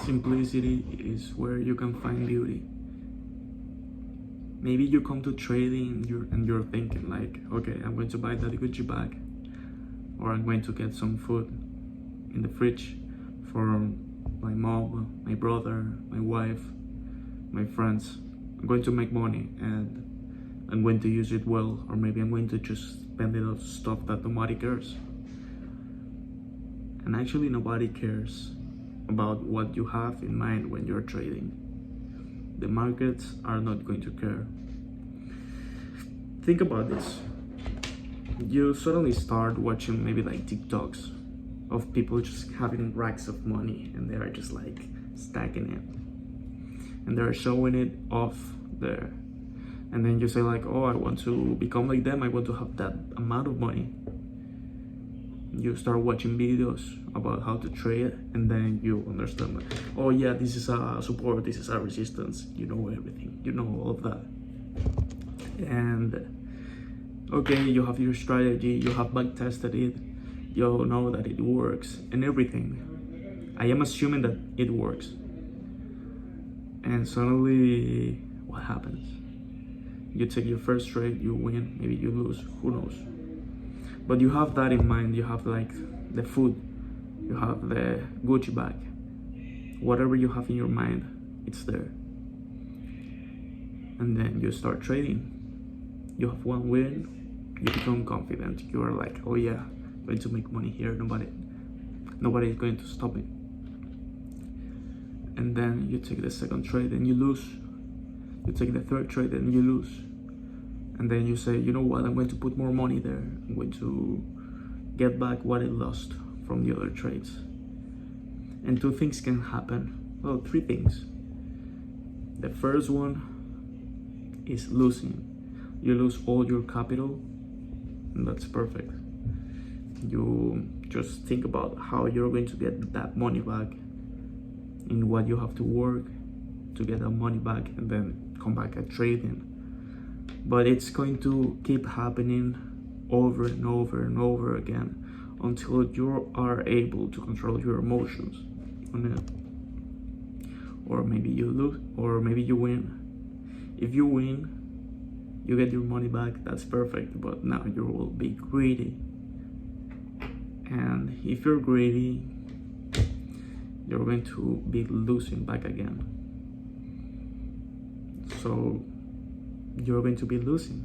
Simplicity is where you can find beauty. Maybe you come to trading and you're thinking like, okay, I'm going to buy that Gucci bag, or I'm going to get some food in the fridge for my mom, my brother, my wife, my friends. I'm going to make money and I'm going to use it well, or maybe I'm going to just spend it on stuff that nobody cares. And actually nobody cares about what you have in mind when you're trading. The markets are not going to care. Think about this. You suddenly start watching maybe like TikToks of people just having racks of money and they are just like stacking it. And they're showing it off there. And then you say like, oh, I want to become like them. I want to have that amount of money. You start watching videos about how to trade, and then you understand that, oh yeah, this is a support, this is a resistance. You know everything, you know all of that. And okay, you have your strategy, you have back tested it, you know that it works and everything. I am assuming that it works. And suddenly, what happens? You take your first trade, you win, maybe you lose, who knows? But you have that in mind. You have like the food, you have the Gucci bag, whatever you have in your mind, it's there. And then you start trading. You have one win, you become confident. You are like, oh yeah, I'm going to make money here. Nobody is going to stop me. And then you take the second trade and you lose. You take the third trade and you lose. And then you say, you know what, I'm going to put more money there. I'm going to get back what I lost from the other trades. And two things can happen. Well, three things. The first one is losing. You lose all your capital, and that's perfect. You just think about how you're going to get that money back, in what you have to work to get that money back, and then come back at trading. But it's going to keep happening over and over and over again until you are able to control your emotions on it. Or maybe you lose, or maybe you win. If you win, you get your money back, that's perfect, but now you will be greedy. And if you're greedy, you're going to be losing back again. So you're going to be losing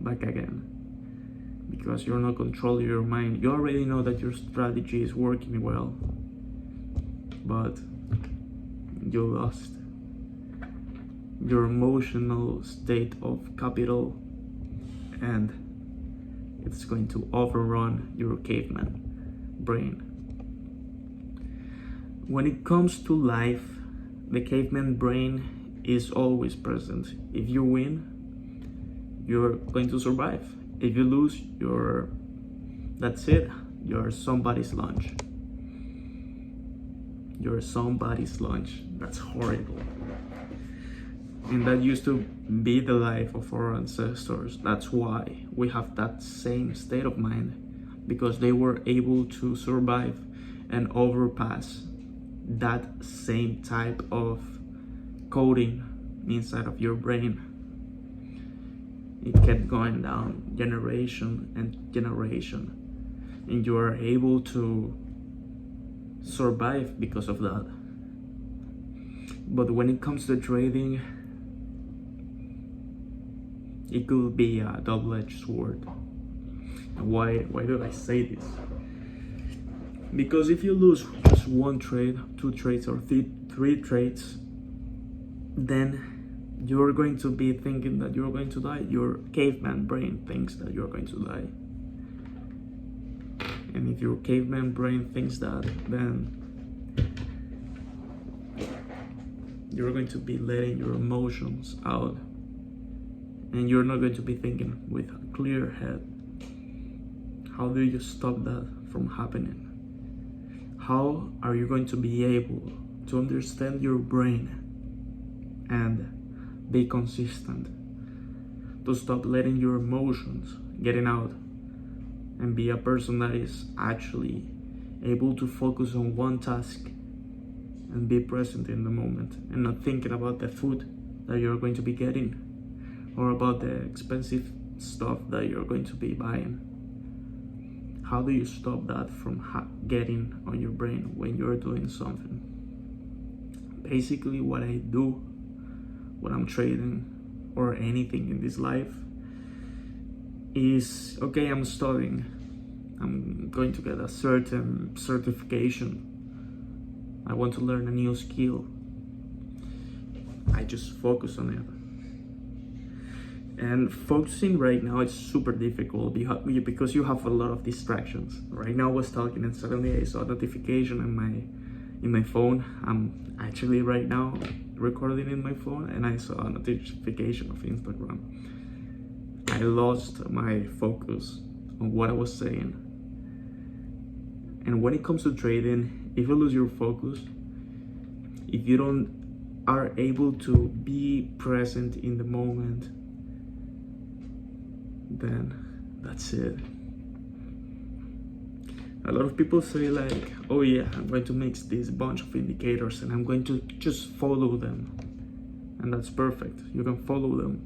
back again because you're not controlling your mind. You already know that your strategy is working well, but you lost your emotional state of capital, and it's going to overrun your caveman brain. When it comes to life, the caveman brain is always present. If you win, you're going to survive. If you lose, that's it. You're somebody's lunch. You're somebody's lunch. That's horrible. And that used to be the life of our ancestors. That's why we have that same state of mind, because they were able to survive and overpass that same type of coding inside of your brain. It kept going down generation and generation, and you are able to survive because of that. But when it comes to trading, it could be a double-edged sword. Why do I say this? Because if you lose just one trade, two trades, or three trades, then you're going to be thinking that you're going to die. Your caveman brain thinks that you're going to die. And if your caveman brain thinks that, then you're going to be letting your emotions out, and you're not going to be thinking with a clear head. How do you stop that from happening? How are you going to be able to understand your brain and be consistent, to stop letting your emotions getting out and be a person that is actually able to focus on one task and be present in the moment, and not thinking about the food that you're going to be getting or about the expensive stuff that you're going to be buying. How do you stop that from getting on your brain when you're doing something? Basically, what I do when I'm trading or anything in this life is, okay, I'm studying, I'm going to get a certain certification, I want to learn a new skill, I just focus on it. And focusing right now is super difficult because you have a lot of distractions. Right now I was talking and suddenly I saw a notification in my phone. I'm actually right now recording in my phone, and I saw a notification of Instagram. I lost my focus on what I was saying. And when it comes to trading, if you lose your focus, if you don't are able to be present in the moment, then that's it. A lot of people say like, oh yeah, I'm going to mix this bunch of indicators and I'm going to just follow them. And that's perfect. You can follow them.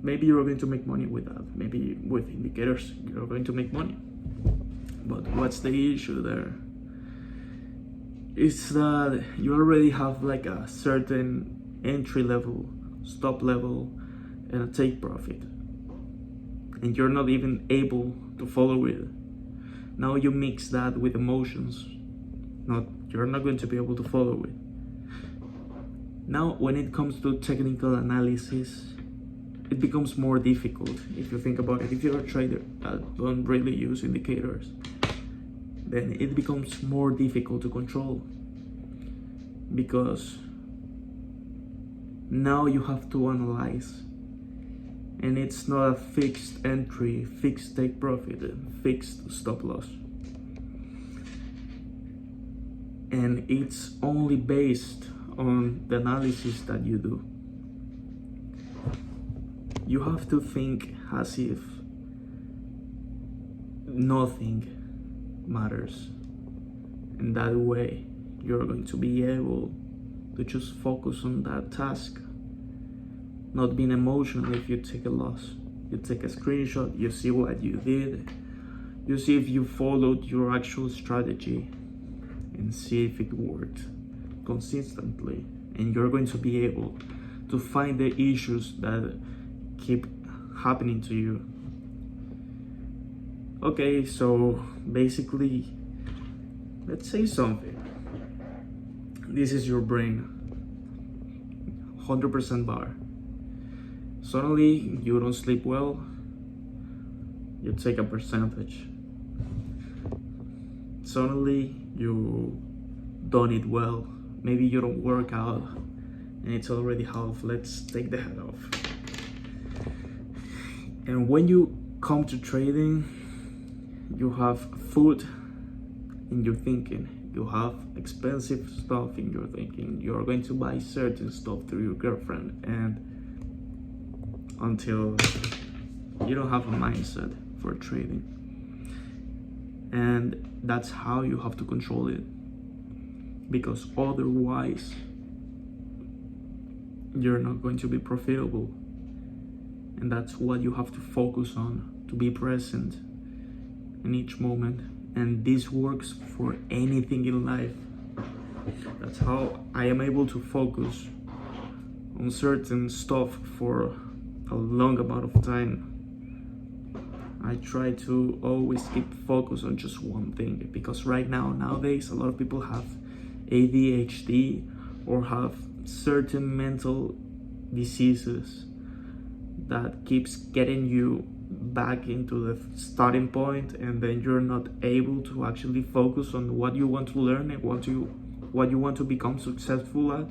Maybe you're going to make money with that. Maybe with indicators, you're going to make money. But what's the issue there? It's that you already have like a certain entry level, stop level, and a take profit, and you're not even able to follow it. Now you mix that with emotions, you're not going to be able to follow it. Now when it comes to technical analysis, it becomes more difficult. If you think about it, if you're a trader that don't really use indicators, then it becomes more difficult to control, because now you have to analyze. And it's not a fixed entry, fixed take profit, fixed stop loss. And it's only based on the analysis that you do. You have to think as if nothing matters. And that way, you're going to be able to just focus on that task. Not being emotional if you take a loss. You take a screenshot, you see what you did, you see if you followed your actual strategy, and see if it worked consistently. And you're going to be able to find the issues that keep happening to you. Okay, so basically, let's say something. This is your brain, 100% bar. Suddenly you don't sleep well, you take a percentage. Suddenly you don't eat well, maybe you don't work out and it's already half. Let's take the head off. And when you come to trading, you have food in your thinking, you have expensive stuff in your thinking, you're going to buy certain stuff through your girlfriend, and until you don't have a mindset for trading. And that's how you have to control it, because otherwise you're not going to be profitable. And that's what you have to focus on, to be present in each moment. And this works for anything in life. That's how I am able to focus on certain stuff for a long amount of time. I try to always keep focus on just one thing, because nowadays a lot of people have ADHD or have certain mental diseases that keeps getting you back into the starting point, and then you're not able to actually focus on what you want to learn and what you want to become successful at.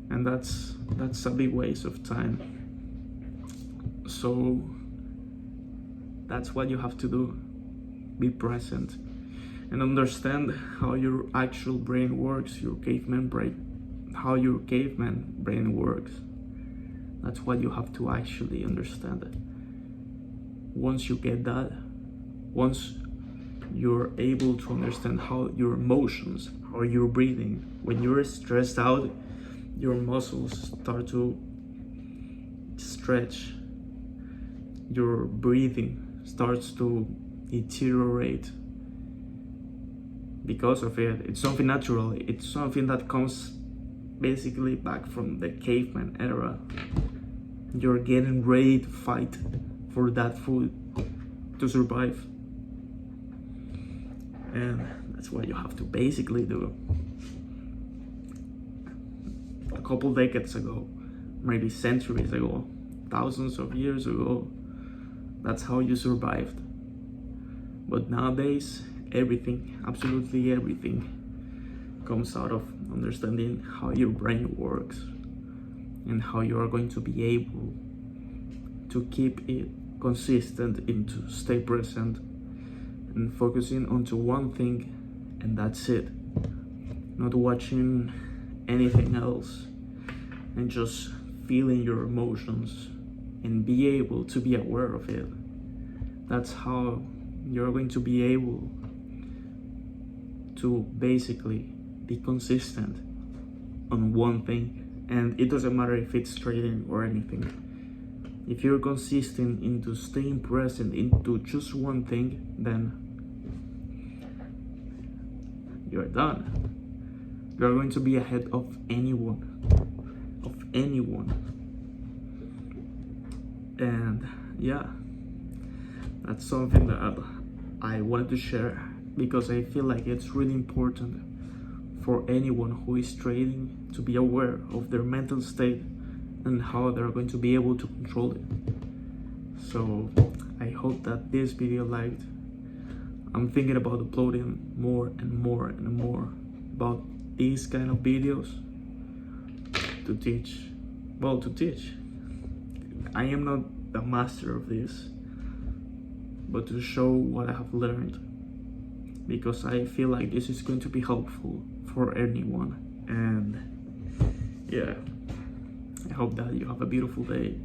And that's a big waste of time. So that's what you have to do. Be present and understand how your actual brain works, your caveman brain, how your caveman brain works. That's what you have to actually understand. Once you get that, once you're able to understand how your emotions, how you're breathing, when you're stressed out, your muscles start to stretch, your breathing starts to deteriorate because of it. It's something natural, it's something that comes basically back from the caveman era. You're getting ready to fight for that food to survive, and that's what you have to basically do. A couple decades ago, maybe centuries ago, thousands of years ago, that's how you survived. But nowadays, everything, absolutely everything, comes out of understanding how your brain works and how you are going to be able to keep it consistent and to stay present and focusing onto one thing, and that's it. Not watching anything else, and just feeling your emotions and be able to be aware of it. That's how you're going to be able to basically be consistent on one thing. And it doesn't matter if it's trading or anything. If you're consistent into staying present into just one thing, then you're done. You're going to be ahead of anyone. And yeah, that's something that I wanted to share, because I feel like it's really important for anyone who is trading to be aware of their mental state and how they're going to be able to control it. So I hope that this video liked. I'm thinking about uploading more and more about these kind of videos to teach. I am not the master of this, but to show what I have learned, because I feel like this is going to be helpful for anyone. And yeah, I hope that you have a beautiful day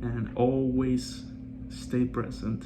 and always stay present.